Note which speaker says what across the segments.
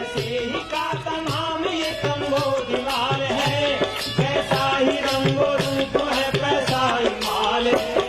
Speaker 1: ही का तमाम ये तंबो दीवार है, जैसा ही रंगो रूप है पैसा ही माल है।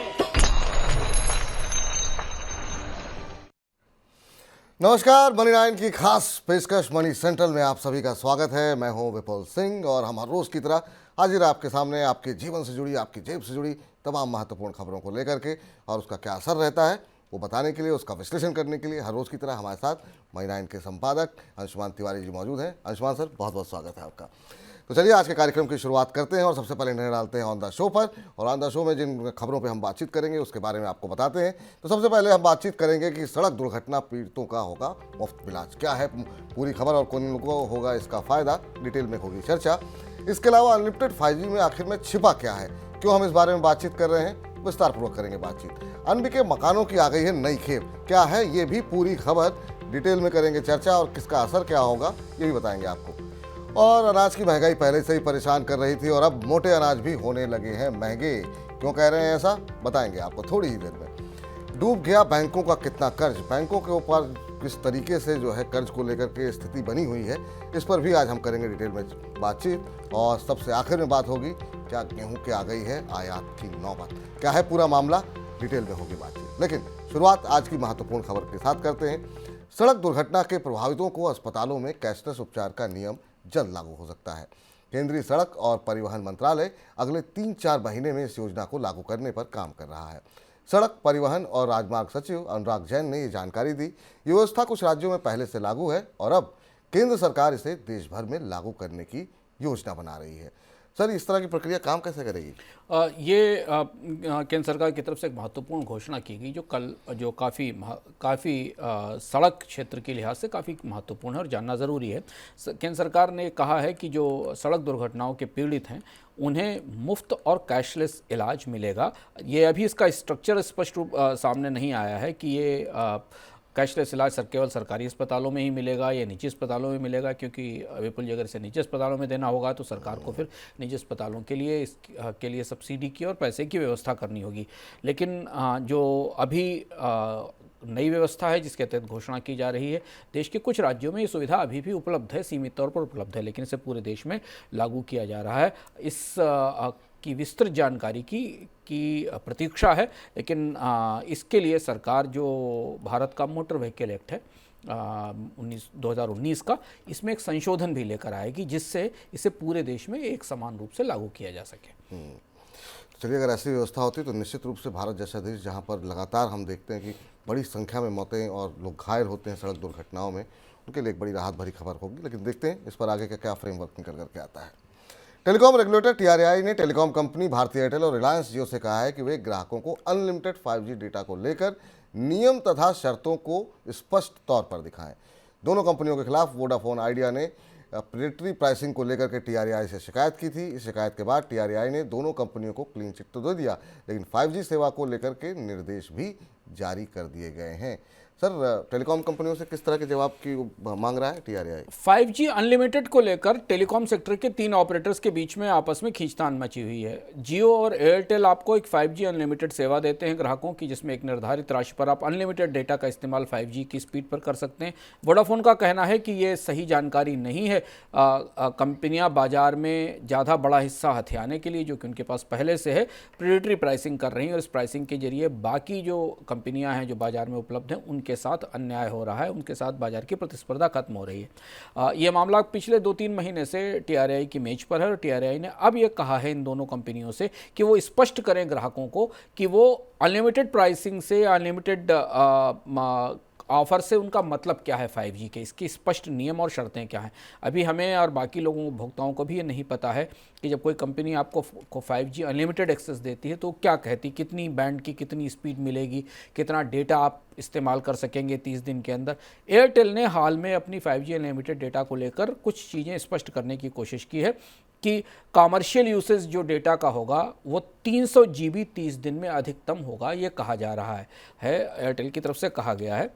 Speaker 2: नमस्कार, मनी नाइन की खास पेशकश मनी सेंट्रल में आप सभी का स्वागत है। मैं हूं विपुल सिंह और हम हर रोज़ की तरह हाजिर आपके सामने आपके जीवन से जुड़ी, आपकी जेब से जुड़ी तमाम महत्वपूर्ण खबरों को लेकर के और उसका क्या असर रहता है वो बताने के लिए, उसका विश्लेषण करने के लिए हर रोज़ की तरह हमारे साथ मनी नाइन के संपादक अंशुमान तिवारी जी मौजूद हैं। अंशुमान सर, बहुत बहुत स्वागत है आपका। तो चलिए आज के कार्यक्रम की शुरुआत करते हैं और सबसे पहले नजर डालते हैं ऑन द शो पर। और ऑन द शो में जिन खबरों पे हम बातचीत करेंगे उसके बारे में आपको बताते हैं। तो सबसे पहले हम बातचीत करेंगे कि सड़क दुर्घटना पीड़ितों का होगा मुफ्त इलाज। क्या है पूरी खबर और कौन लोगों को होगा इसका फ़ायदा, डिटेल में होगी चर्चा। इसके अलावा अनलिमिटेड 5G में आखिर में छिपा क्या है, क्यों हम इस बारे में बातचीत कर रहे हैं, विस्तारपूर्वक करेंगे बातचीत। अनबिके मकानों की आ गई है नई खेप, क्या है ये भी पूरी खबर, डिटेल में करेंगे चर्चा और किसका असर क्या होगा ये भी बताएंगे आपको। और अनाज की महंगाई पहले से ही परेशान कर रही थी और अब मोटे अनाज भी होने लगे हैं महंगे। क्यों कह रहे हैं ऐसा, बताएंगे आपको थोड़ी ही देर में। डूब गया बैंकों का कितना कर्ज, बैंकों के ऊपर किस तरीके से जो है कर्ज को लेकर के स्थिति बनी हुई है, इस पर भी आज हम करेंगे डिटेल में बातचीत। और सबसे आखिर में बात होगी क्या गेहूं की आ गई है आयात की नौबत, क्या है पूरा मामला, डिटेल में होगी बातचीत। लेकिन शुरुआत आज की महत्वपूर्ण खबर के साथ करते हैं। सड़क दुर्घटना के प्रभावितों को अस्पतालों में कैशलेस उपचार का नियम जल्द लागू हो सकता है। केंद्रीय सड़क और परिवहन मंत्रालय अगले 3-4 महीने में इस योजना को लागू करने पर काम कर रहा है। सड़क परिवहन और राजमार्ग सचिव अनुराग जैन ने ये जानकारी दी। ये व्यवस्था कुछ राज्यों में पहले से लागू है और अब केंद्र सरकार इसे देश भर में लागू करने की योजना बना रही है। सर, इस तरह की प्रक्रिया काम कैसे करेगी?
Speaker 3: ये केंद्र सरकार की तरफ से एक महत्वपूर्ण घोषणा की गई जो काफ़ी सड़क क्षेत्र के लिहाज से काफ़ी महत्वपूर्ण है और जानना ज़रूरी है। केंद्र सरकार ने कहा है कि जो सड़क दुर्घटनाओं के पीड़ित हैं उन्हें मुफ्त और कैशलेस इलाज मिलेगा। ये अभी इसका स्ट्रक्चर स्पष्ट रूप सामने नहीं आया है कि ये कैशलेस इलाज केवल सरकारी अस्पतालों में ही मिलेगा या निजी अस्पतालों में मिलेगा, क्योंकि विपुल जी अगर इसे निजी अस्पतालों में देना होगा तो सरकार को फिर निजी अस्पतालों के लिए इसके लिए सब्सिडी की और पैसे की व्यवस्था करनी होगी। लेकिन जो अभी नई व्यवस्था है जिसके तहत घोषणा की जा रही है, देश के कुछ राज्यों में ये सुविधा अभी भी उपलब्ध है, सीमित तौर पर उपलब्ध है, लेकिन इसे पूरे देश में लागू किया जा रहा है। इस की विस्तृत जानकारी की प्रतीक्षा है। लेकिन इसके लिए सरकार जो भारत का मोटर व्हीकल एक्ट है 2019 का, इसमें एक संशोधन भी लेकर आएगी जिससे इसे पूरे देश में एक समान रूप से लागू किया जा सके।
Speaker 2: चलिए, अगर ऐसी व्यवस्था होती तो निश्चित रूप से भारत जैसा देश जहाँ पर लगातार हम देखते हैं कि बड़ी संख्या में मौतें और लोग घायल होते हैं सड़क दुर्घटनाओं में, उनके लिए एक बड़ी राहत भरी खबर होगी। लेकिन देखते हैं इस पर आगे का क्या फ्रेमवर्क निकल करके आता है। टेलीकॉम रेगुलेटर TRAI ने टेलीकॉम कंपनी भारती एयरटेल और रिलायंस जियो से कहा है कि वे ग्राहकों को अनलिमिटेड 5G डेटा को लेकर नियम तथा शर्तों को स्पष्ट तौर पर दिखाएं। दोनों कंपनियों के खिलाफ वोडाफोन आइडिया ने प्रेडेटरी प्राइसिंग को लेकर के TRAI से शिकायत की थी। इस शिकायत के बाद TRAI ने दोनों कंपनियों को क्लीन चिट तो दे दिया, लेकिन 5G सेवा को लेकर के निर्देश भी जारी कर दिए गए हैं। सर, टेलीकॉम कंपनियों से किस तरह के जवाब की मांग रहा है TRAI?
Speaker 3: 5G अनलिमिटेड को लेकर टेलीकॉम सेक्टर के 3 ऑपरेटर्स के बीच में आपस में खींचतान मची हुई है। जियो और एयरटेल आपको एक 5G अनलिमिटेड सेवा देते हैं ग्राहकों की, जिसमें एक निर्धारित राशि पर आप अनलिमिटेड डेटा का इस्तेमाल 5G की स्पीड पर कर सकते हैं। वोडाफोन का कहना है कि ये सही जानकारी नहीं है। कंपनियां बाजार में ज़्यादा बड़ा हिस्सा हथियाने के लिए, जो कि उनके पास पहले से है, प्रेडेटरी प्राइसिंग कर रही हैं और इस प्राइसिंग के जरिए बाकी जो कंपनियाँ हैं जो बाजार में उपलब्ध हैं उनके साथ अन्याय हो रहा है, उनके साथ बाजार की प्रतिस्पर्धा खत्म हो रही है। ये मामला पिछले 2-3 महीने से TRAI की मेज पर है और TRAI ने अब ये कहा है इन दोनों कंपनियों से कि वो स्पष्ट करें ग्राहकों को कि वो अनलिमिटेड प्राइसिंग से, अनलिमिटेड ऑफर से उनका मतलब क्या है 5G के, इसकी स्पष्ट नियम और शर्तें क्या हैं। अभी हमें और बाकी लोगों उपभोक्ताओं को भी ये नहीं पता है कि जब कोई कंपनी आपको 5G अनलिमिटेड एक्सेस देती है तो क्या कहती, कितनी बैंड की कितनी स्पीड मिलेगी, कितना डेटा आप इस्तेमाल कर सकेंगे 30 दिन के अंदर। एयरटेल ने हाल में अपनी 5G अनलिमिटेड डेटा को लेकर कुछ चीज़ें स्पष्ट करने की कोशिश की है कि कमर्शियल यूसेज जो डेटा का होगा वो 300 GB 30 दिन में अधिकतम होगा, ये कहा जा रहा है एयरटेल की तरफ से कहा गया है।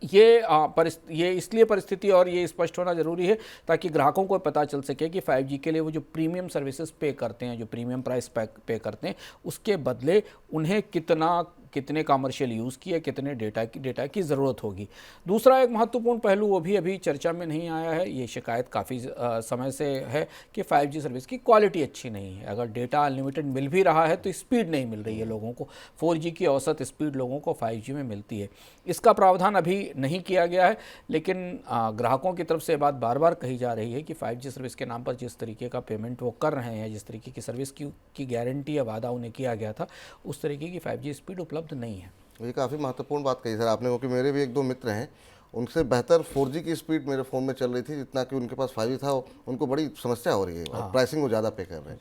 Speaker 3: ये इसलिए परिस्थिति और ये स्पष्ट होना ज़रूरी है ताकि ग्राहकों को पता चल सके कि 5G के लिए वो जो प्रीमियम सर्विसेज पे करते हैं, जो प्रीमियम प्राइस पे करते हैं, उसके बदले उन्हें कितना कितने कमर्शियल यूज़ की है, कितने डेटा की ज़रूरत होगी। दूसरा एक महत्वपूर्ण पहलू वो भी अभी चर्चा में नहीं आया है, ये शिकायत काफ़ी समय से है कि 5G सर्विस की क्वालिटी अच्छी नहीं है। अगर डेटा अनलिमिटेड मिल भी रहा है तो स्पीड नहीं मिल रही है लोगों को। 4G की औसत स्पीड लोगों को 5G में मिलती है। इसका प्रावधान अभी नहीं किया गया है, लेकिन ग्राहकों की तरफ से बात बार बार कही जा रही है कि 5G सर्विस के नाम पर जिस तरीके का पेमेंट वो कर रहे हैं, जिस तरीके की सर्विस की गारंटी या वादा उन्हें किया गया था, उस तरीके की 5G स्पीड उपलब्ध नहीं है।
Speaker 2: ये काफ़ी महत्वपूर्ण बात कही सर आपने, क्योंकि मेरे भी एक दो मित्र हैं, उनसे बेहतर 4G की स्पीड मेरे फ़ोन में चल रही थी जितना कि उनके पास 5G था। उनको बड़ी समस्या हो रही है और प्राइसिंग वो ज़्यादा पे कर रहे हैं,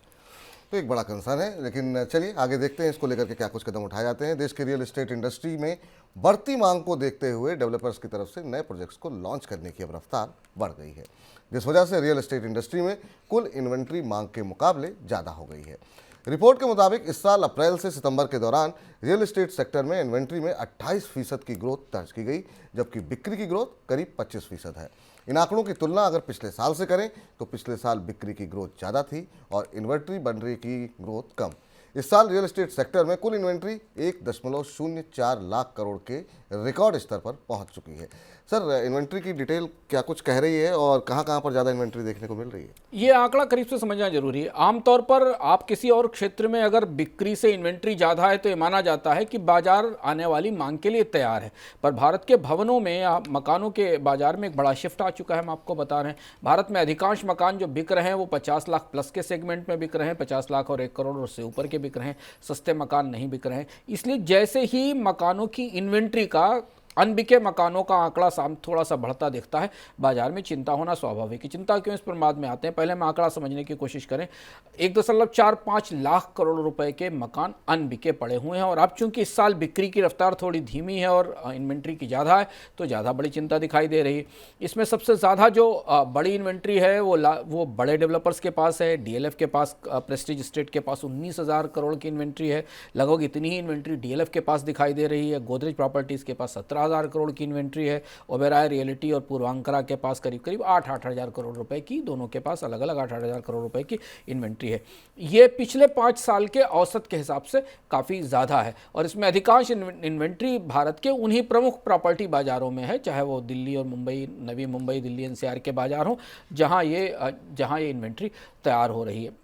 Speaker 2: तो एक बड़ा कंसर्न है। लेकिन चलिए आगे देखते हैं इसको लेकर के क्या कुछ कदम उठाए जाते हैं। देश की रियल एस्टेट इंडस्ट्री में बढ़ती मांग को देखते हुए डेवलपर्स की तरफ से नए प्रोजेक्ट्स को लॉन्च करने की अब रफ्तार बढ़ गई है, जिस वजह से रियल एस्टेट इंडस्ट्री में कुल इन्वेंट्री मांग के मुकाबले ज़्यादा हो गई है। रिपोर्ट के मुताबिक इस साल अप्रैल से सितंबर के दौरान रियल एस्टेट सेक्टर में इन्वेंट्री में 28% की ग्रोथ दर्ज की गई, जबकि बिक्री की ग्रोथ करीब 25% है। इन आंकड़ों की तुलना अगर पिछले साल से करें तो पिछले साल बिक्री की ग्रोथ ज़्यादा थी और इन्वेंट्री बनने की ग्रोथ कम। इस साल रियल एस्टेट सेक्टर में कुल इन्वेंट्री 1.04 लाख करोड़ के रिकॉर्ड स्तर पर पहुंच चुकी है। सर, इन्वेंट्री की डिटेल क्या कुछ कह रही है और कहां पर ज़्यादा इन्वेंट्री देखने को मिल रही है?
Speaker 3: ये आंकड़ा करीब से समझना जरूरी है। आमतौर पर आप किसी और क्षेत्र में अगर बिक्री से इन्वेंट्री ज़्यादा है तो ये माना जाता है कि बाजार आने वाली मांग के लिए तैयार है, पर भारत के भवनों में या मकानों के बाजार में एक बड़ा शिफ्ट आ चुका है। हम आपको बता रहे हैं, भारत में अधिकांश मकान जो बिक रहे हैं वो 50 लाख प्लस के सेगमेंट में बिक रहे हैं, 50 लाख और 1 करोड़ और से ऊपर के बिक रहे हैं। सस्ते मकान नहीं बिक रहे हैं। इसलिए जैसे ही मकानों की इन्वेंट्री का, अनबिके मकानों का आंकड़ा थोड़ा सा बढ़ता दिखता है, बाजार में चिंता होना स्वाभाविक है। चिंता क्यों, इस प्रमाद में आते हैं। पहले हम आंकड़ा समझने की कोशिश करें। 1.45 लाख करोड़ रुपए के मकान अनबिके पड़े हुए हैं और अब चूंकि इस साल बिक्री की रफ्तार थोड़ी धीमी है और इन्वेंट्री की ज़्यादा है, तो ज़्यादा बड़ी चिंता दिखाई दे रही है। इसमें सबसे ज़्यादा जो बड़ी इन्वेंट्री है वो बड़े डेवलपर्स के पास है। DLF के पास, प्रेस्टीज एस्टेट के पास 19,000 करोड़ की इन्वेंट्री है। लगभग इतनी ही इन्वेंट्री DLF के पास दिखाई दे रही है। गोदरेज प्रॉपर्टीज़ के पास 17,000 करोड़ की इन्वेंट्री है। ओबेरॉय रियल्टी और पूर्वांकरा के पास करीब करीब 8-8 हज़ार करोड़ रुपए की, दोनों के पास अलग अलग 8-8 हज़ार करोड़ रुपए की इन्वेंट्री है। ये पिछले 5 साल के औसत के हिसाब से काफ़ी ज़्यादा है और इसमें अधिकांश इन्वेंट्री भारत के उन्हीं प्रमुख प्रॉपर्टी बाजारों में है, चाहे वो दिल्ली और मुंबई, नवी मुंबई, दिल्ली NCR के बाजार हों, जहाँ ये इन्वेंट्री तैयार हो रही है।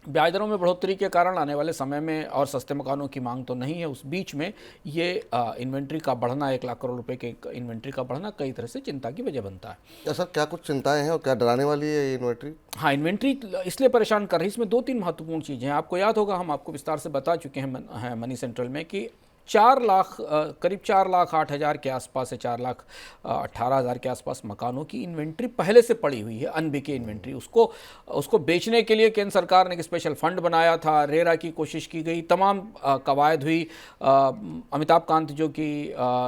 Speaker 3: ब्याज दरों में बढ़ोतरी के कारण आने वाले समय में और सस्ते मकानों की मांग तो नहीं है, उस बीच में ये इन्वेंट्री का बढ़ना, 1 लाख करोड़ रुपए के इन्वेंट्री का बढ़ना कई तरह से चिंता की वजह बनता है।
Speaker 2: सर, क्या कुछ चिंताएं हैं और क्या डराने वाली है ये इन्वेंट्री?
Speaker 3: हाँ, इन्वेंट्री इसलिए परेशान कर रही है, इसमें 2-3 महत्वपूर्ण चीज़ें हैं। आपको याद होगा, हम आपको विस्तार से बता चुके हैं मनी सेंट्रल में कि 4 लाख, करीब 4,08,000 के आसपास है, 4,18,000 के आसपास मकानों की इन्वेंट्री पहले से पड़ी हुई है, अनबिके इन्वेंट्री। उसको बेचने के लिए केंद्र सरकार ने एक स्पेशल फंड बनाया था, रेरा की कोशिश की गई, तमाम कवायद हुई। अमिताभ कांत जो कि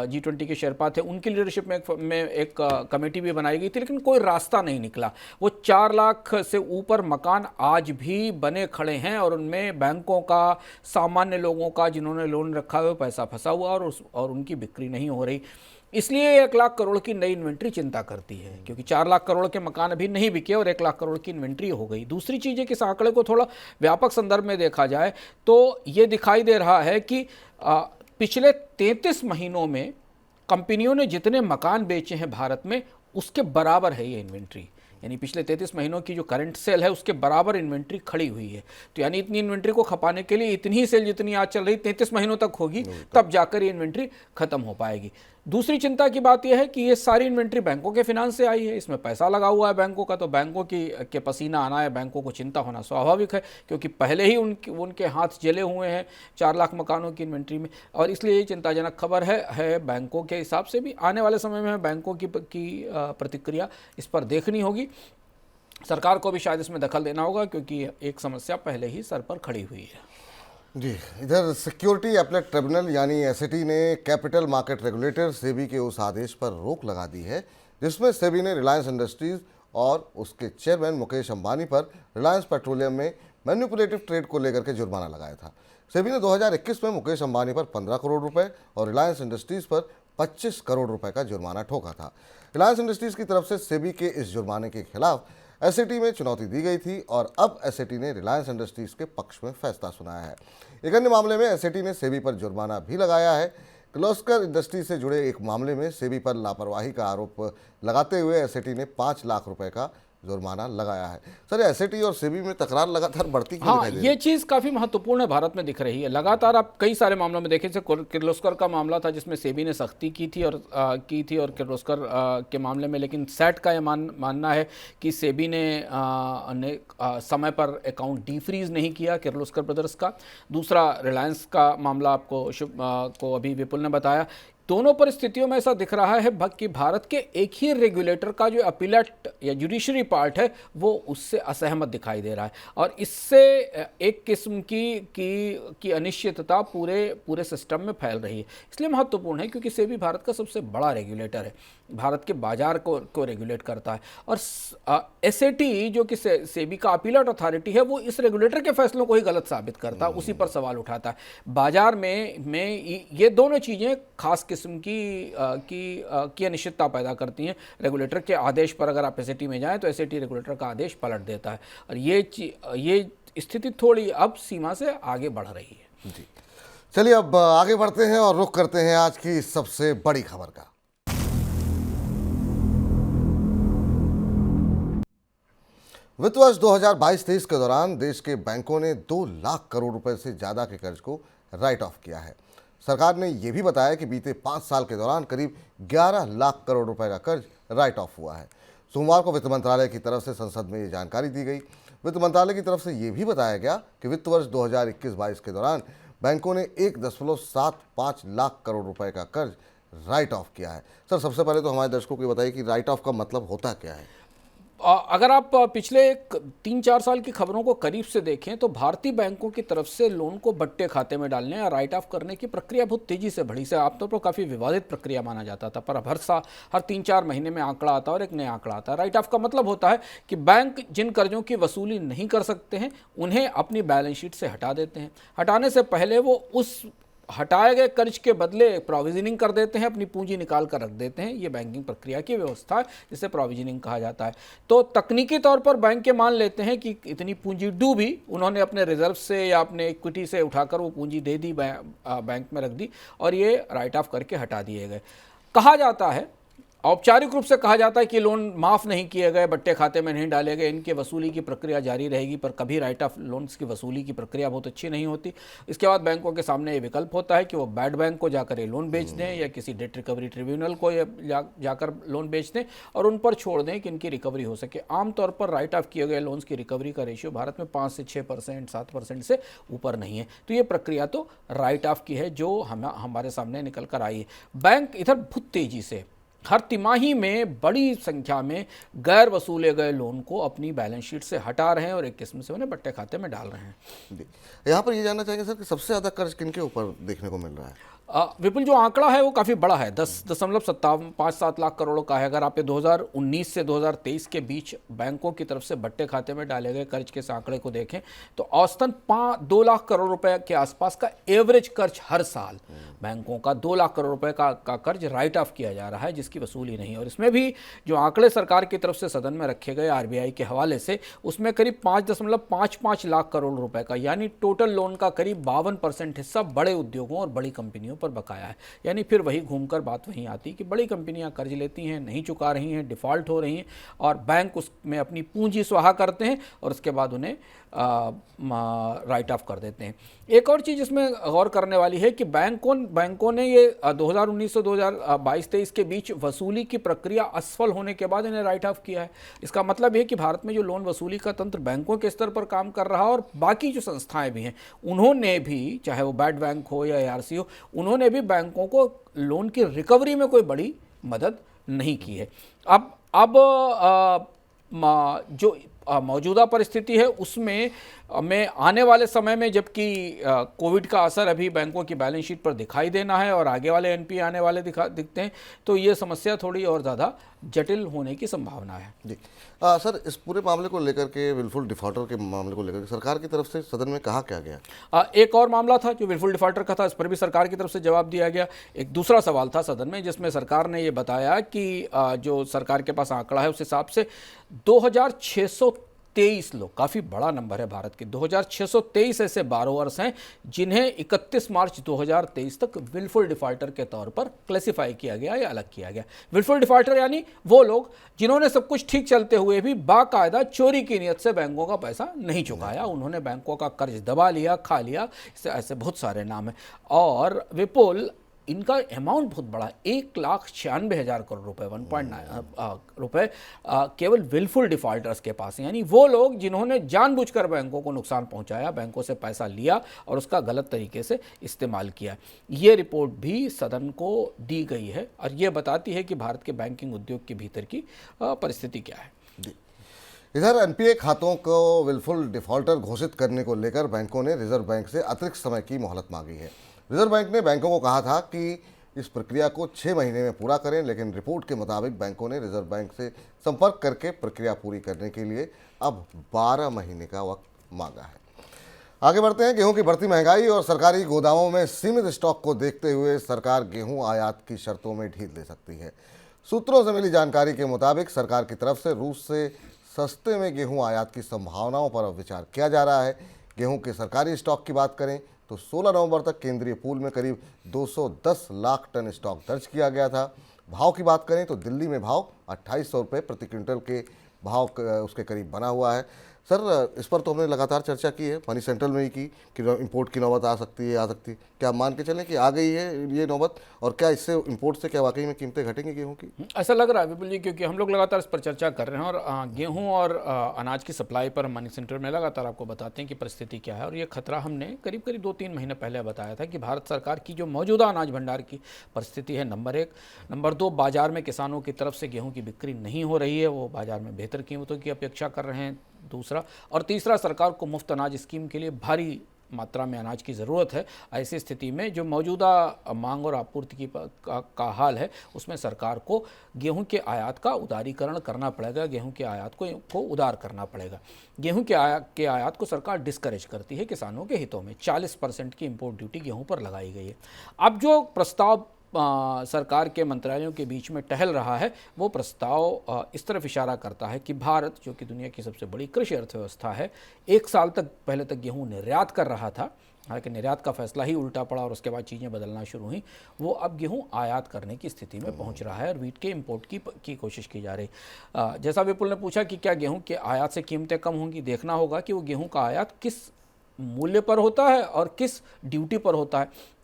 Speaker 3: G20 के शेरपा थे, उनकी लीडरशिप में एक कमेटी भी बनाई गई थी, लेकिन कोई रास्ता नहीं निकला। वो 4 लाख से ऊपर मकान आज भी बने खड़े हैं और उनमें बैंकों का, सामान्य लोगों का, जिन्होंने लोन रखा हुआ, पैसा फंसा हुआ और उनकी बिक्री नहीं हो रही। इसलिए 1 लाख करोड़ की नई इन्वेंट्री चिंता करती है, क्योंकि 4 लाख करोड़ के मकान अभी नहीं बिके और 1 लाख करोड़ की इन्वेंट्री हो गई। दूसरी चीज़ है कि इस आंकड़े को थोड़ा व्यापक संदर्भ में देखा जाए तो ये दिखाई दे रहा है कि पिछले 33 महीनों में कंपनियों ने जितने मकान बेचे हैं भारत में, उसके बराबर है ये इन्वेंट्री। यानी पिछले 33 महीनों की जो करंट सेल है उसके बराबर इन्वेंट्री खड़ी हुई है। तो यानी इतनी इन्वेंट्री को खपाने के लिए इतनी ही सेल जितनी आज चल रही 33 महीनों तक होगी, तब जाकर ये इन्वेंट्री खत्म हो पाएगी। दूसरी चिंता की बात यह है कि ये सारी इन्वेंट्री बैंकों के फिनांस से आई है, इसमें पैसा लगा हुआ है बैंकों का, तो बैंकों के पसीना आना है, बैंकों को चिंता होना स्वाभाविक है, क्योंकि पहले ही उनके हाथ जले हुए हैं 4 लाख मकानों की इन्वेंट्री में। और इसलिए ये चिंताजनक खबर है बैंकों के हिसाब से भी। आने वाले समय में बैंकों की प्रतिक्रिया इस पर देखनी होगी। सरकार को भी शायद इसमें दखल देना होगा, क्योंकि एक समस्या पहले ही सर पर खड़ी हुई है।
Speaker 2: जी, इधर सिक्योरिटी अपीलेट ट्रिब्यूनल यानी SAT ने कैपिटल मार्केट रेगुलेटर सेबी के उस आदेश पर रोक लगा दी है जिसमें सेबी ने रिलायंस इंडस्ट्रीज और उसके चेयरमैन मुकेश अंबानी पर रिलायंस पेट्रोलियम में मैनिपुलेटिव ट्रेड को लेकर के जुर्माना लगाया था। सेबी ने 2021 में मुकेश अंबानी पर 15 करोड़ रुपए और रिलायंस इंडस्ट्रीज पर 25 करोड़ रुपए का जुर्माना ठोका था। रिलायंस इंडस्ट्रीज की तरफ से सेबी के इस जुर्माने के खिलाफ एसएटी में चुनौती दी गई थी और अब एसएटी ने रिलायंस इंडस्ट्रीज के पक्ष में फैसला सुनाया है। एक अन्य मामले में एसएटी ने सेबी पर जुर्माना भी लगाया है। किर्लोस्कर इंडस्ट्री से जुड़े एक मामले में सेबी पर लापरवाही का आरोप लगाते हुए एसएटी ने 5 लाख रुपए का जुर्माना लगाया है। सर, एसएटी और सेबी में तकरार लगातार बढ़ती क्यों
Speaker 3: हाँ,
Speaker 2: दिखाई दे रही
Speaker 3: ये
Speaker 2: है?
Speaker 3: चीज़ काफ़ी महत्वपूर्ण है, भारत में दिख रही है लगातार। आप कई सारे मामलों में देखें, जैसे किर्लोस्कर का मामला था जिसमें सेबी ने सख्ती की थी और किर्लोस्कर के मामले में, लेकिन सेट का ये मानना है कि सेबी ने समय पर अकाउंट डीफ्रीज नहीं किया किर्लोस्कर ब्रदर्स का। दूसरा रिलायंस का मामला आपको को अभी विपुल ने बताया। दोनों परिस्थितियों में ऐसा दिख रहा है कि भारत के एक ही रेगुलेटर का जो अपीलेट या जुडिशरी पार्ट है वो उससे असहमत दिखाई दे रहा है और इससे एक किस्म की अनिश्चितता पूरे सिस्टम में फैल रही है। इसलिए महत्वपूर्ण है क्योंकि सेबी भारत का सबसे बड़ा रेगुलेटर है, भारत के बाजार को रेगुलेट करता है और एसएटी जो कि सेबी का अपीलेट अथॉरिटी है वो इस रेगुलेटर के फैसलों को ही गलत साबित करता है, उसी पर सवाल उठाता है। बाजार में ये दोनों चीज़ें खास किस्म की अनिश्चितता पैदा करती हैं। रेगुलेटर के आदेश पर अगर आप एसएटी में जाएं तो एसएटी रेगुलेटर का आदेश पलट देता है और ये स्थिति थोड़ी अब सीमा से आगे बढ़ रही है।
Speaker 2: जी, चलिए अब आगे बढ़ते हैं और रुख करते हैं आज की सबसे बड़ी खबर का। वित्त वर्ष 2022-23 के दौरान देश के बैंकों ने 2 लाख करोड़ रुपए से ज्यादा के कर्ज को राइट ऑफ किया है। सरकार ने यह भी बताया कि बीते 5 साल के दौरान करीब 11 लाख करोड़ रुपए का कर्ज राइट ऑफ हुआ है। सोमवार को वित्त मंत्रालय की तरफ से संसद में ये जानकारी दी गई। वित्त मंत्रालय की तरफ से ये भी बताया गया कि वित्त वर्ष 2021-22 के दौरान बैंकों ने 1.75 लाख करोड़ रुपए का कर्ज राइट ऑफ किया है। सर, सबसे पहले तो हमारे दर्शकों को बताइए कि राइट ऑफ का मतलब होता क्या है?
Speaker 3: अगर आप पिछले 3-4 साल की खबरों को करीब से देखें तो भारतीय बैंकों की तरफ से लोन को बट्टे खाते में डालने या राइट ऑफ करने की प्रक्रिया बहुत तेजी से बढ़ी। से आमतौर पर काफ़ी विवादित प्रक्रिया माना जाता था, पर अब हर 3-4 महीने में आंकड़ा आता है और एक नया आंकड़ा आता है। राइट ऑफ का मतलब होता है कि बैंक जिन कर्जों की वसूली नहीं कर सकते हैं उन्हें अपनी बैलेंस शीट से हटा देते हैं। हटाने से पहले वो उस हटाए गए कर्ज के बदले प्रोविजनिंग कर देते हैं, अपनी पूंजी निकाल कर रख देते हैं। ये बैंकिंग प्रक्रिया की व्यवस्था है जिसे प्रोविजनिंग कहा जाता है। तो तकनीकी तौर पर बैंक के मान लेते हैं कि इतनी पूंजी डूबी, उन्होंने अपने रिजर्व से या अपने इक्विटी से उठाकर वो पूंजी दे दी, बैंक में रख दी और ये राइट ऑफ करके हटा दिए गए। कहा जाता है, औपचारिक रूप से कहा जाता है कि लोन माफ़ नहीं किए गए, बट्टे खाते में नहीं डाले गए, इनके वसूली की प्रक्रिया जारी रहेगी। पर कभी राइट ऑफ लोन्स की वसूली की प्रक्रिया बहुत अच्छी नहीं होती। इसके बाद बैंकों के सामने ये विकल्प होता है कि वो बैड बैंक को जाकर ये लोन बेच दें या किसी डेट रिकवरी ट्रिब्यूनल को जाकर लोन बेच दें और उन पर छोड़ दें कि इनकी रिकवरी हो सके। आमतौर पर राइट ऑफ किए गए लोन्स की रिकवरी का रेशियो भारत में 5 से 6%, 7% से ऊपर नहीं है। तो ये प्रक्रिया तो राइट ऑफ की है जो हमारे सामने निकल कर आई है। बैंक इधर बहुत तेज़ी से हर तिमाही में बड़ी संख्या में गैर वसूले गए लोन को अपनी बैलेंस शीट से हटा रहे हैं और एक किस्म से उन्हें बट्टे खाते में डाल रहे हैं।
Speaker 2: यहाँ पर ये जानना चाहेंगे सर कि सबसे ज़्यादा कर्ज किनके ऊपर देखने को मिल रहा है?
Speaker 3: विपुल, जो आंकड़ा है वो काफ़ी बड़ा है, 10.57 लाख करोड़ का है। अगर आप 2019 से 2023 के बीच बैंकों की तरफ से बट्टे खाते में डाले गए कर्ज के आंकड़े को देखें तो औसतन 2 लाख करोड़ रुपए के आसपास का एवरेज कर्ज हर साल बैंकों का 2 लाख करोड़ रुपए का कर्ज राइट ऑफ किया जा रहा है जिसकी वसूली नहीं। और इसमें भी जो आंकड़े सरकार की तरफ से सदन में रखे गए आरबीआई के हवाले से, उसमें करीब 5.55 लाख करोड़ रुपए का यानी टोटल लोन का करीब 52% हिस्सा बड़े उद्योगों और बड़ी कंपनियों पर बकाया है। यानी फिर वही घूमकर बात वहीं आती कि बड़ी कंपनियां कर्ज लेती हैं, नहीं चुका रही हैं, डिफ़ॉल्ट हो रही हैं और बैंक उसमें अपनी पूंजी स्वाहा करते हैं और उसके बाद उन्हें राइट ऑफ कर देते हैं। एक और चीज़ इसमें गौर करने वाली है कि बैंकों ने ये 2019 से 2022-23 के बीच वसूली की प्रक्रिया असफल होने के बाद इन्हें राइट ऑफ किया है। इसका मतलब है कि भारत में जो लोन वसूली का तंत्र बैंकों के स्तर पर काम कर रहा है और बाकी जो संस्थाएं भी हैं उन्होंने भी, चाहे वो बैड बैंक हो या ARC हो, उन्होंने भी बैंकों को लोन की रिकवरी में कोई बड़ी मदद नहीं की है। अब जो मौजूदा परिस्थिति है उसमें आने वाले समय में, जबकि कोविड का असर अभी बैंकों की बैलेंस शीट पर दिखाई देना है और आगे वाले NPA आने वाले दिखते हैं, तो ये समस्या थोड़ी और ज़्यादा जटिल होने की संभावना है।
Speaker 2: जी सर, इस पूरे मामले को लेकर के, विलफुल डिफॉल्टर के मामले को लेकर के सरकार की तरफ से सदन में कहा क्या गया?
Speaker 3: एक और मामला था जो विलफुल डिफॉल्टर का था, इस पर भी सरकार की तरफ से जवाब दिया गया। एक दूसरा सवाल था सदन में जिसमें सरकार ने ये बताया कि जो सरकार के पास आंकड़ा है उस हिसाब से 2623 लोग, काफ़ी बड़ा नंबर है भारत के, 2623 ऐसे बारोअर्स हैं जिन्हें 31 मार्च 2023 तक विलफुल डिफॉल्टर के तौर पर क्लासिफाई किया गया या अलग किया गया। विलफुल डिफॉल्टर यानी वो लोग जिन्होंने सब कुछ ठीक चलते हुए भी बाकायदा चोरी की नीयत से बैंकों का पैसा नहीं चुकाया, उन्होंने बैंकों का कर्ज दबा लिया, खा लिया, ऐसे बहुत सारे नाम हैं। और विपुल, इनका अमाउंट बहुत बड़ा, 1,96,000 करोड़ रुपए, 1.9 रुपए केवल विलफुल डिफॉल्टर्स के पास है। यानी वो लोग जिन्होंने जानबूझकर बैंकों को नुकसान पहुंचाया, बैंकों से पैसा लिया और उसका गलत तरीके से इस्तेमाल किया। ये रिपोर्ट भी सदन को दी गई है और ये बताती है कि भारत के बैंकिंग उद्योग के भीतर की परिस्थिति क्या है।
Speaker 2: इधर एनपीए खातों को विलफुल डिफॉल्टर घोषित करने को लेकर बैंकों ने रिजर्व बैंक से अतिरिक्त समय की मोहलत मांगी है। रिजर्व बैंक ने बैंकों को कहा था कि इस प्रक्रिया को 6 महीने में पूरा करें, लेकिन रिपोर्ट के मुताबिक बैंकों ने रिजर्व बैंक से संपर्क करके प्रक्रिया पूरी करने के लिए अब 12 महीने का वक्त मांगा है। आगे बढ़ते हैं। गेहूं की बढ़ती महंगाई और सरकारी गोदामों में सीमित स्टॉक को देखते हुए सरकार गेहूं आयात की शर्तों में ढील दे सकती है। सूत्रों से मिली जानकारी के मुताबिक सरकार की तरफ से रूस से सस्ते में गेहूं आयात की संभावनाओं पर अब विचार किया जा रहा है। गेहूं के सरकारी स्टॉक की बात करें तो 16 नवंबर तक केंद्रीय पूल में करीब 210 लाख टन स्टॉक दर्ज किया गया था। भाव की बात करें तो दिल्ली में भाव 2800 रुपये प्रति क्विंटल के भाव उसके करीब बना हुआ है। सर, इस पर तो हमने लगातार चर्चा की है, मनी सेंट्रल में ही की कि इंपोर्ट की नौबत आ सकती है। क्या मान के चलें कि आ गई है ये नौबत, और क्या इससे इंपोर्ट से क्या वाकई में कीमतें घटेंगी गेहूं की?
Speaker 3: ऐसा लग रहा है विपुल जी, क्योंकि हम लोग लगातार इस पर चर्चा कर रहे हैं और गेहूं और अनाज की सप्लाई पर मनी सेंटर में लगातार आपको बताते हैं कि परिस्थिति क्या है। और ये खतरा हमने करीब 2-3 महीने पहले बताया था कि भारत सरकार की जो मौजूदा अनाज भंडार की परिस्थिति है, नंबर 1, नंबर 2, बाजार में किसानों की तरफ से गेहूँ की बिक्री नहीं हो रही है, वो बाजार में बेहतर कीमतों की अपेक्षा कर रहे हैं, दूसरा, और तीसरा, सरकार को मुफ्त अनाज स्कीम के लिए भारी मात्रा में अनाज की ज़रूरत है। ऐसी स्थिति में जो मौजूदा मांग और आपूर्ति का हाल है उसमें सरकार को गेहूं के आयात का उदारीकरण करना पड़ेगा, गेहूं के आयात को उदार करना पड़ेगा। गेहूं के आयात को सरकार डिस्करेज करती है किसानों के हितों में। 40% की इंपोर्ट ड्यूटी गेहूं पर लगाई गई है। अब जो प्रस्ताव सरकार के मंत्रालयों के बीच में टहल रहा है वो प्रस्ताव इस तरफ इशारा करता है कि भारत, जो कि दुनिया की सबसे बड़ी कृषि अर्थव्यवस्था है, 1 साल तक पहले तक गेहूं निर्यात कर रहा था, हालांकि निर्यात का फैसला ही उल्टा पड़ा और उसके बाद चीज़ें बदलना शुरू हुई, वो अब गेहूं आयात करने की स्थिति में पहुंच रहा है और वीट के इंपोर्ट की कोशिश की जा रही। जैसा विपुल ने पूछा कि क्या गेहूं के आयात से कीमतें कम होंगी, देखना होगा कि वो गेहूं का आयात किस मूल्य पर होता है और किस ड्यूटी पर होता है।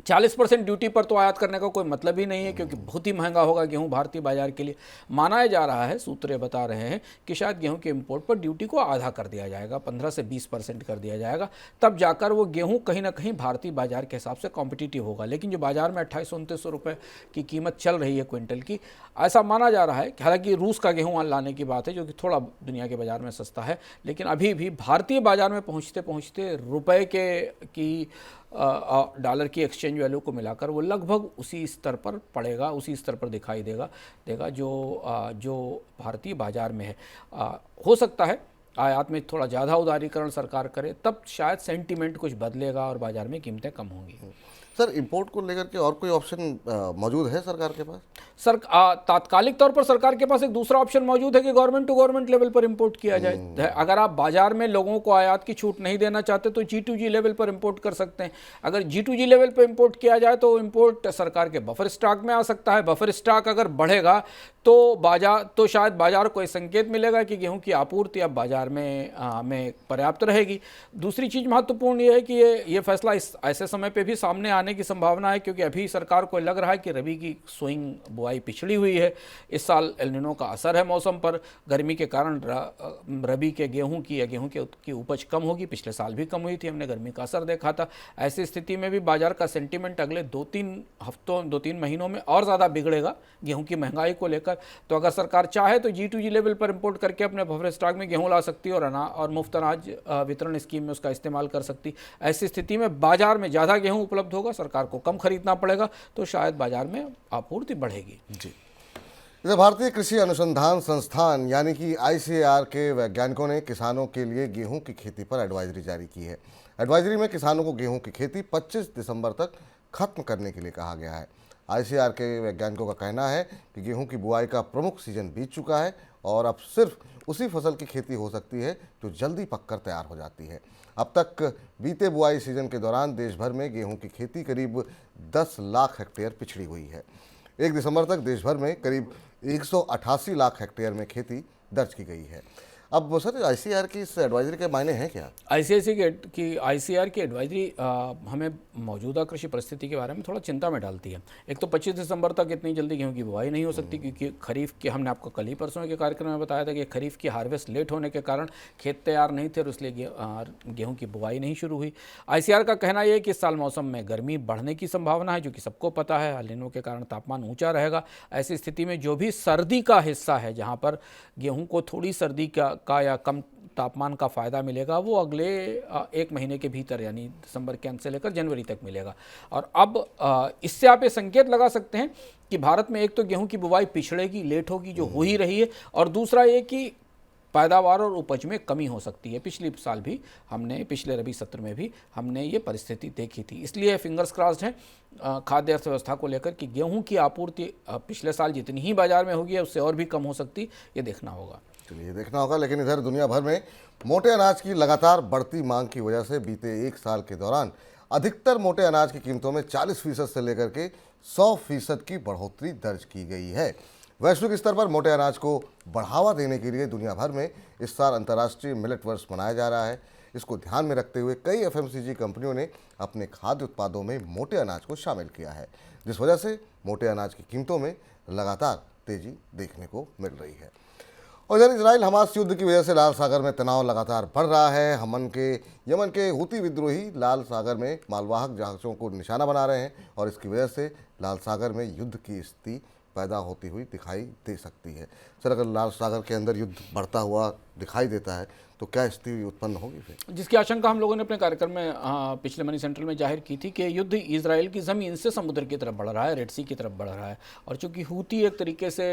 Speaker 3: 40% ड्यूटी पर तो आयात करने का कोई मतलब ही नहीं है, क्योंकि बहुत ही महंगा होगा गेहूं भारतीय बाजार के लिए। माना जा रहा है, सूत्र बता रहे हैं कि शायद गेहूं के इंपोर्ट पर ड्यूटी को आधा कर दिया जाएगा, 15 से 20% कर दिया जाएगा, तब जाकर वो गेहूं कहीं ना कहीं भारतीय बाजार के हिसाब से कॉम्पिटिटिव होगा। लेकिन जो बाजार में 2800-2900 रुपये की कीमत चल रही है क्विंटल की, ऐसा माना जा रहा है। हालांकि रूस का गेहूँ लाने की बात है जो कि थोड़ा दुनिया के बाजार में सस्ता है, लेकिन अभी भी भारतीय बाजार में पहुँचते पहुँचते रुपये की डॉलर की एक्सचेंज वैल्यू को मिलाकर वो लगभग उसी स्तर पर पड़ेगा, उसी स्तर पर दिखाई देगा जो भारतीय बाजार में है। हो सकता है आयात में थोड़ा ज़्यादा उदारीकरण सरकार करे, तब शायद सेंटीमेंट कुछ बदलेगा और बाजार में कीमतें कम होंगी।
Speaker 2: सर, इंपोर्ट को लेकर के और कोई ऑप्शन मौजूद है सरकार के पास?
Speaker 3: तात्कालिक तौर पर सरकार के पास एक दूसरा ऑप्शन मौजूद है कि गवर्नमेंट टू गवर्नमेंट लेवल पर इंपोर्ट किया जाए। अगर आप बाजार में लोगों को आयात की छूट नहीं देना चाहते तो G2G लेवल पर इंपोर्ट कर सकते हैं। अगर G2G लेवल पर इंपोर्ट किया जाए तो इंपोर्ट सरकार के बफर स्टॉक में आ सकता है। बफर स्टॉक अगर बढ़ेगा तो शायद बाजार को एक संकेत मिलेगा कि गेहूं की आपूर्ति अब बाजार में पर्याप्त रहेगी। दूसरी चीज़ महत्वपूर्ण ये है कि ये फैसला इस ऐसे समय पे भी सामने आने की संभावना है, क्योंकि अभी सरकार को लग रहा है कि रबी की सोइंग बुआई पिछड़ी हुई है। इस साल एल निनो का असर है मौसम पर, गर्मी के कारण रबी के गेहूं की उपज कम होगी। पिछले साल भी कम हुई थी, हमने गर्मी का असर देखा था। ऐसी स्थिति में भी बाजार का सेंटीमेंट अगले 2-3 महीनों में और ज़्यादा बिगड़ेगा गेहूं की महंगाई को लेकर। तो अगर सरकार चाहे तो G2G लेवल पर इंपोर्ट करके अपने बफर स्टॉक में गेहूं ला सकती है और मुफ्त अनाज वितरण स्कीम में उसका इस्तेमाल कर सकती। ऐसी स्थिति में बाजार में ज़्यादा गेहूं उपलब्ध होगा, सरकार को कम खरीदना पड़ेगा, तो शायद बाजार में आपूर्ति बढ़ेगी।
Speaker 2: जी, इधर भारतीय कृषि अनुसंधान संस्थान यानी कि ICAR के वैज्ञानिकों ने किसानों के लिए गेहूं की खेती पर एडवाइजरी जारी की है। एडवाइजरी में किसानों को गेहूं की खेती 25 दिसंबर तक खत्म करने के लिए कहा गया है। ICAR के वैज्ञानिकों का कहना है कि गेहूं की बुआई का प्रमुख सीजन बीत चुका है और अब सिर्फ उसी फसल की खेती हो सकती है जो जल्दी पककर तैयार हो जाती है। अब तक बीते बुआई सीजन के दौरान देश भर में गेहूं की खेती करीब 10 लाख हेक्टेयर पिछड़ी हुई है। 1 दिसंबर तक देश भर में करीब 188 लाख हेक्टेयर में खेती दर्ज की गई है। अब सर ICAR की इस एडवाइजरी के मायने हैं क्या?
Speaker 3: ICAR की एडवाइजरी हमें मौजूदा कृषि परिस्थिति के बारे में थोड़ा चिंता में डालती है। एक तो 25 दिसंबर तक इतनी जल्दी गेहूं की बुआई नहीं हो सकती, क्योंकि खरीफ के, हमने आपको कल ही परसों के कार्यक्रम में बताया था कि खरीफ की हार्वेस्ट लेट होने के कारण खेत तैयार नहीं थे और इसलिए गेहूं की बुआई नहीं शुरू हुई। ICAR का कहना यह है कि इस साल मौसम में गर्मी बढ़ने की संभावना है, जो कि सबको पता है। एल नीनो के कारण तापमान ऊँचा रहेगा। ऐसी स्थिति में जो भी सर्दी का हिस्सा है, जहाँ पर गेहूँ को थोड़ी सर्दी का या कम तापमान का फ़ायदा मिलेगा, वो अगले 1 महीने के भीतर यानी दिसंबर के अंत से लेकर जनवरी तक मिलेगा। और अब इससे आप ये संकेत लगा सकते हैं कि भारत में एक तो गेहूं की बुवाई पिछड़ेगी, लेट होगी, जो हो ही रही है, और दूसरा ये कि पैदावार और उपज में कमी हो सकती है। पिछले साल भी हमने, पिछले रबी सत्र में भी हमने ये परिस्थिति देखी थी। इसलिए फिंगर्स क्रॉस्ड हैं खाद्य अर्थव्यवस्था को लेकर कि गेहूं की आपूर्ति पिछले साल जितनी ही बाजार में होगी उससे और भी कम हो सकती, ये देखना होगा।
Speaker 2: चलिए देखना होगा। लेकिन इधर दुनिया भर में मोटे अनाज की लगातार बढ़ती मांग की वजह से बीते 1 साल के दौरान अधिकतर मोटे अनाज की कीमतों में 40% से लेकर के 100% की बढ़ोतरी दर्ज की गई है। वैश्विक स्तर पर मोटे अनाज को बढ़ावा देने के लिए दुनिया भर में इस साल अंतर्राष्ट्रीय मिलेट वर्ष मनाया जा रहा है। इसको ध्यान में रखते हुए कई FMCG कंपनियों ने अपने खाद्य उत्पादों में मोटे अनाज को शामिल किया है, जिस वजह से मोटे अनाज की कीमतों में लगातार तेजी देखने को मिल रही है। और इधर इजराइल हमास युद्ध की वजह से लाल सागर में तनाव लगातार बढ़ रहा है। यमन के हूती विद्रोही लाल सागर में मालवाहक जहाज़ों को निशाना बना रहे हैं और इसकी वजह से लाल सागर में युद्ध की स्थिति पैदा होती हुई दिखाई दे सकती है। सर, अगर लाल सागर के अंदर युद्ध बढ़ता हुआ दिखाई देता है तो क्या स्थिति उत्पन्न होगी फिर?
Speaker 3: जिसकी आशंका हम लोगों ने अपने कार्यक्रम में पिछले मनी सेंट्रल में जाहिर की थी कि युद्ध इजराइल की ज़मीन से समुद्र की तरफ बढ़ रहा है, रेड सी की तरफ बढ़ रहा है। और चूंकि हूती एक तरीके से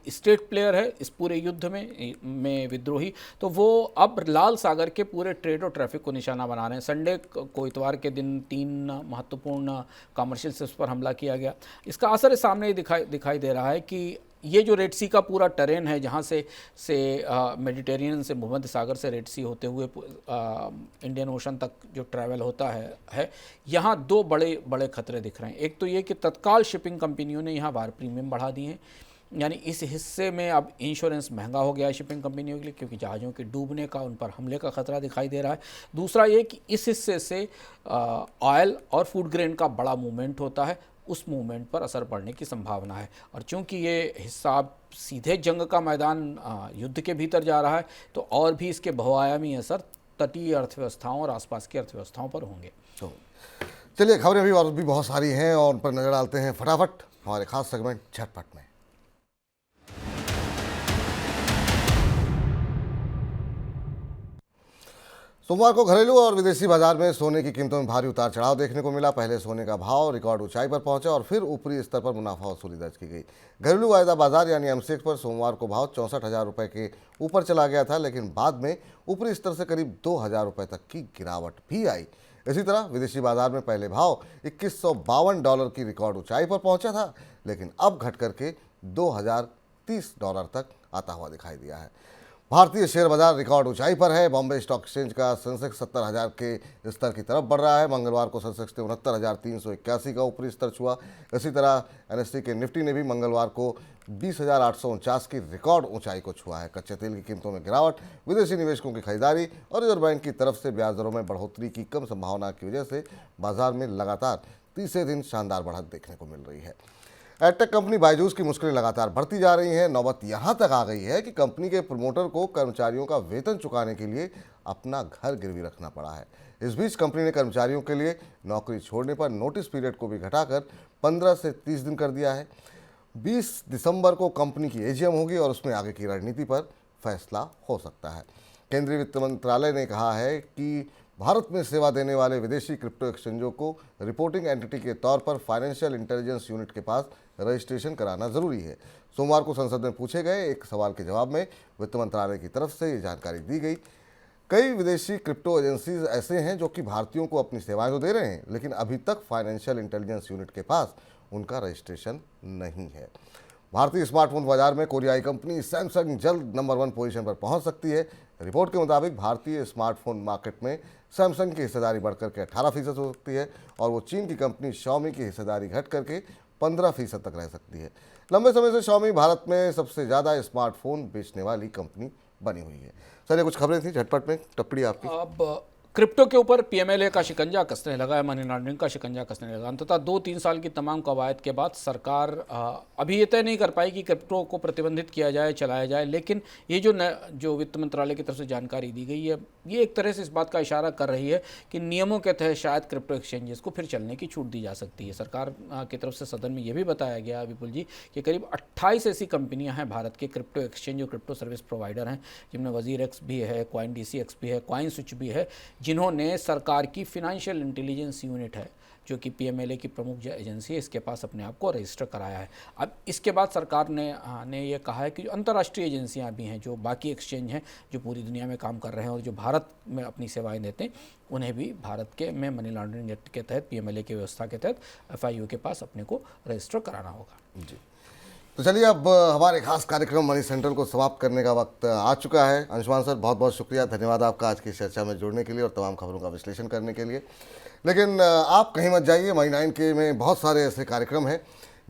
Speaker 3: स्टेट प्लेयर है इस पूरे युद्ध में विद्रोही, तो वो अब लाल सागर के पूरे ट्रेड और ट्रैफिक को निशाना बना रहे हैं। संडे को, इतवार के दिन 3 महत्वपूर्ण कमर्शियल शिप्स पर हमला किया गया। इसका असर इस सामने दिखाई दे रहा है कि ये जो रेड सी का पूरा टेरेन है, जहाँ से मेडिटेरियन से, भूमध्य सागर से रेड सी होते हुए इंडियन ओशन तक जो ट्रैवल होता है यहाँ 2 बड़े खतरे दिख रहे हैं। एक तो ये कि तत्काल शिपिंग कंपनियों ने यहाँ वार प्रीमियम बढ़ा दिए हैं, यानी इस हिस्से में अब इंश्योरेंस महंगा हो गया है शिपिंग कंपनियों के लिए, क्योंकि जहाज़ों के डूबने का, उन पर हमले का खतरा दिखाई दे रहा है। दूसरा ये कि इस हिस्से से ऑयल और फूड ग्रेन का बड़ा मूवमेंट होता है, उस मूवमेंट पर असर पड़ने की संभावना है। और चूंकि ये हिस्सा सीधे जंग का मैदान युद्ध के भीतर जा रहा है, तो और भी इसके बहुआयामी असर तटीय अर्थव्यवस्थाओं और आसपास की अर्थव्यवस्थाओं पर होंगे।
Speaker 2: तो चलिए, खबरें भी और भी बहुत सारी हैं और उन पर नजर डालते हैं फटाफट हमारे खास सेगमेंट झटपट में। सोमवार को घरेलू और विदेशी बाजार में सोने की कीमतों में भारी उतार चढ़ाव देखने को मिला। पहले सोने का भाव रिकॉर्ड ऊंचाई पर पहुंचा और फिर ऊपरी स्तर पर मुनाफा वसूली दर्ज की गई। घरेलू वायदा बाजार यानी MCX पर सोमवार को भाव 64,000 रुपये के ऊपर चला गया था, लेकिन बाद में ऊपरी स्तर से करीब 2,000 रुपये तक की गिरावट भी आई। इसी तरह विदेशी बाजार में पहले भाव $2152 की रिकॉर्ड ऊंचाई पर पहुंचा था, लेकिन अब घट करके $2,030 तक आता हुआ दिखाई दिया है। भारतीय शेयर बाजार रिकॉर्ड ऊंचाई पर है। बॉम्बे स्टॉक एक्सचेंज का सेंसेक्स 70,000 के स्तर की तरफ बढ़ रहा है। मंगलवार को सेंसेक्स ने 69,381 का ऊपरी स्तर छुआ। इसी तरह NSE के निफ्टी ने भी मंगलवार को 20,849 की रिकॉर्ड ऊंचाई को छुआ है। कच्चे तेल की कीमतों में गिरावट, विदेशी निवेशकों की खरीदारी और रिजर्व बैंक की तरफ से ब्याज दरों में बढ़ोतरी की कम संभावना की वजह से बाजार में लगातार तीसरे दिन शानदार बढ़त देखने को मिल रही है। एडटेक कंपनी बायजूस की मुश्किलें लगातार बढ़ती जा रही हैं। नौबत यहां तक आ गई है कि कंपनी के प्रमोटर को कर्मचारियों का वेतन चुकाने के लिए अपना घर गिरवी रखना पड़ा है। इस बीच कंपनी ने कर्मचारियों के लिए नौकरी छोड़ने पर नोटिस पीरियड को भी घटाकर 15 से 30 दिन कर दिया है। 20 दिसंबर को कंपनी की AGM होगी और उसमें आगे की रणनीति पर फैसला हो सकता है। केंद्रीय वित्त मंत्रालय ने कहा है कि भारत में सेवा देने वाले विदेशी क्रिप्टो एक्सचेंजों को रिपोर्टिंग एंटिटी के तौर पर फाइनेंशियल इंटेलिजेंस यूनिट के पास रजिस्ट्रेशन कराना जरूरी है। सोमवार को संसद में पूछे गए एक सवाल के जवाब में वित्त मंत्रालय की तरफ से ये जानकारी दी गई। कई विदेशी क्रिप्टो एजेंसीज ऐसे हैं जो कि भारतीयों को अपनी सेवाएं तो दे रहे हैं, लेकिन अभी तक फाइनेंशियल इंटेलिजेंस यूनिट के पास उनका रजिस्ट्रेशन नहीं है। भारतीय स्मार्टफोन बाजार में कोरियाई कंपनी सैमसंग जल्द नंबर 1 पोजीशन पर पहुंच सकती है। रिपोर्ट के मुताबिक भारतीय स्मार्टफोन मार्केट में सैमसंग की हिस्सेदारी बढ़कर के 18% हो सकती है और वो चीन की कंपनी Xiaomi की हिस्सेदारी घट करके 15% तक रह सकती है। लंबे समय से Xiaomi भारत में सबसे ज़्यादा स्मार्टफोन बेचने वाली कंपनी बनी हुई है। सर, ये कुछ खबरें थी, झटपट में टिप्पणी आपकी।
Speaker 3: अब क्रिप्टो के ऊपर पीएमएलए का शिकंजा कसने लगा है, मनी लॉन्ड्रिंग का शिकंजा कसने लगा। अंततः 2-3 साल की तमाम कवायद के बाद सरकार अभी ये तय नहीं कर पाई कि क्रिप्टो को प्रतिबंधित किया जाए, चलाया जाए, लेकिन ये जो वित्त मंत्रालय की तरफ से जानकारी दी गई है, ये एक तरह से इस बात का इशारा कर रही है कि नियमों के तहत शायद क्रिप्टो एक्सचेंजेस को फिर चलने की छूट दी जा सकती है। सरकार की तरफ से सदन में ये भी बताया गया विपुल जी कि करीब 28 ऐसी कंपनियां हैं भारत के क्रिप्टो एक्सचेंज और क्रिप्टो सर्विस प्रोवाइडर हैं, जिनमें वजीर एक्स भी है, CoinDCX भी है, CoinSwitch भी है, जिन्होंने सरकार की फिनेंशियल इंटेलिजेंस यूनिट है जो कि पीएमएलए की प्रमुख एजेंसी है, इसके पास अपने आप को रजिस्टर कराया है। अब इसके बाद सरकार ने ये कहा है कि जो अंतर्राष्ट्रीय एजेंसियां भी हैं, जो बाकी एक्सचेंज हैं जो पूरी दुनिया में काम कर रहे हैं और जो भारत में अपनी सेवाएं देते हैं, उन्हें भी भारत के में मनी लॉन्ड्रिंग एक्ट के तहत, पीएमएलए की व्यवस्था के तहत FIU के पास अपने को रजिस्टर कराना होगा।
Speaker 2: जी, तो चलिए अब हमारे खास कार्यक्रम मनी सेंट्रल को समाप्त करने का वक्त आ चुका है। अंशुमान सर, बहुत बहुत शुक्रिया, धन्यवाद आपका आज की चर्चा में जुड़ने के लिए और तमाम खबरों का विश्लेषण करने के लिए। लेकिन आप कहीं मत जाइए, मनी 9 के में बहुत सारे ऐसे कार्यक्रम हैं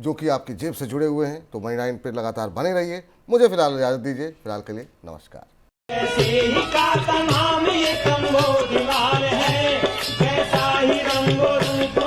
Speaker 2: जो कि आपकी जेब से जुड़े हुए हैं, तो मनी 9 पे लगातार बने रहिए। मुझे फिलहाल इजाज़त दीजिए, फिलहाल के लिए नमस्कार।
Speaker 1: ऐसे ही का तमाम ये तंगो दीवार है, वैसा ही रंगो रूप